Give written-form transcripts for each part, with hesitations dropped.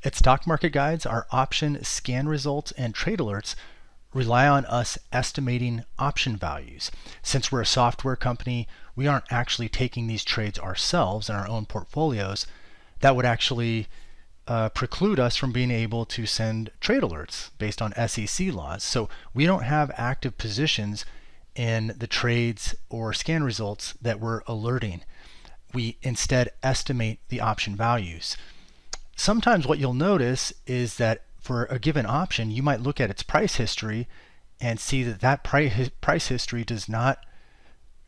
At Stock Market Guides, our option scan results and trade alerts rely on us estimating option values. Since we're a software company, we aren't actually taking these trades ourselves in our own portfolios. That would actually preclude us from being able to send trade alerts based on SEC laws. So we don't have active positions in the trades or scan results that we're alerting. We instead estimate the option values. Sometimes what you'll notice is that for a given option, you might look at its price history and see that that price history does not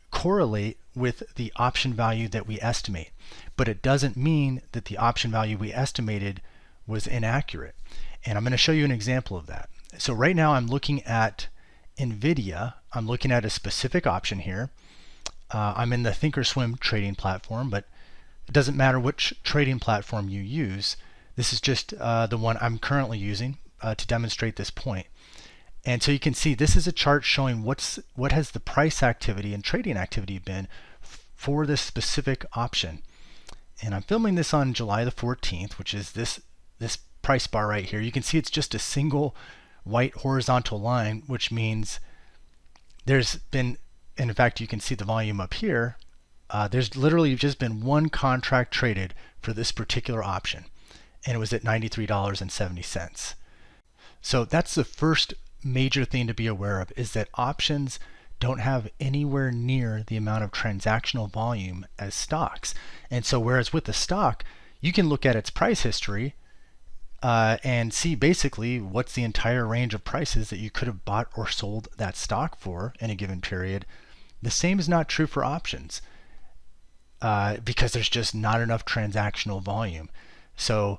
correlate with the option value that we estimate. But it doesn't mean that the option value we estimated was inaccurate. And I'm going to show you an example of that. So right now I'm looking at NVIDIA. I'm looking at a specific option here. I'm in the thinkorswim trading platform, but it doesn't matter which trading platform you use. This is just the one I'm currently using to demonstrate this point. And so you can see this is a chart showing what has the price activity and trading activity been for this specific option. And I'm filming this on July the 14th, which is this price bar right here. You can see it's just a single white horizontal line, which means there's been, and in fact you can see the volume up here, there's literally just been one contract traded for this particular option, and it was at $93.70. So that's the first major thing to be aware of, is that options don't have anywhere near the amount of transactional volume as stocks. And so whereas with the stock, you can look at its price history and see basically what's the entire range of prices that you could have bought or sold that stock for in a given period. The same is not true for options because there's just not enough transactional volume. So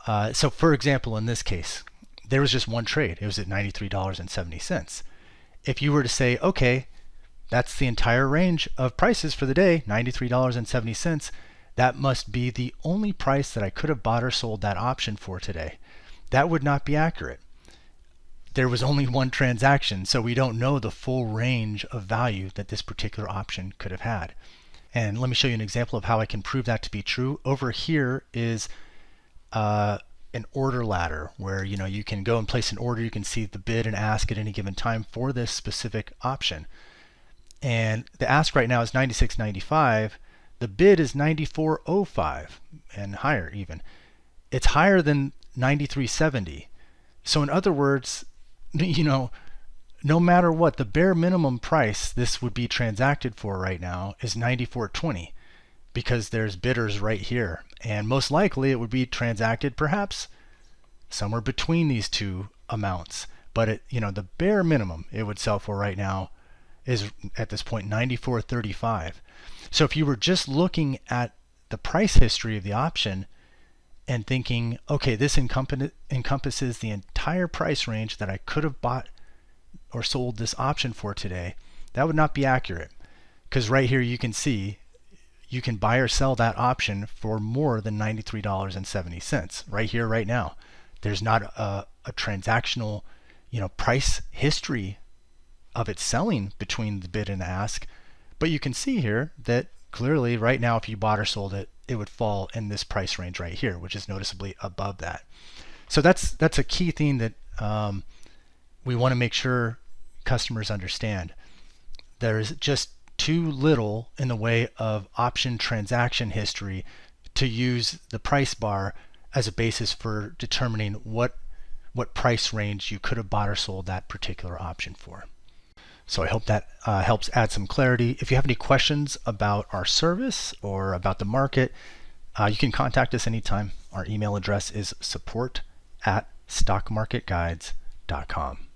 for example, in this case, there was just one trade. It was at $93.70. If you were to say, okay, that's the entire range of prices for the day, $93.70, that must be the only price that I could have bought or sold that option for today. That would not be accurate. There was only one transaction, so we don't know the full range of value that this particular option could have had. And let me show you an example of how I can prove that to be true. Over here is an order ladder where you can go and place an order. You can see the bid and ask at any given time for this specific option. And the ask right now is $96.95. The bid is $94.05 and higher even. It's higher than $93.70. So in other words, no matter what, the bare minimum price this would be transacted for right now is $94.20 because there's bidders right here. And most likely it would be transacted perhaps somewhere between these two amounts. But the bare minimum it would sell for right now is at this point $94.35. So if you were just looking at the price history of the option and thinking, okay, this encompasses the entire price range that I could have bought or sold this option for today, that would not be accurate. Because right here you can see you can buy or sell that option for more than $93.70 right here, right now. There's not a transactional, price history of it selling between the bid and the ask, but you can see here that clearly right now if you bought or sold it, it would fall in this price range right here, which is noticeably above that. So that's a key thing that we want to make sure customers understand. There's just too little in the way of option transaction history to use the price bar as a basis for determining what price range you could have bought or sold that particular option for. So I hope that helps add some clarity. If you have any questions about our service or about the market, you can contact us anytime. Our email address is support@stockmarketguides.com.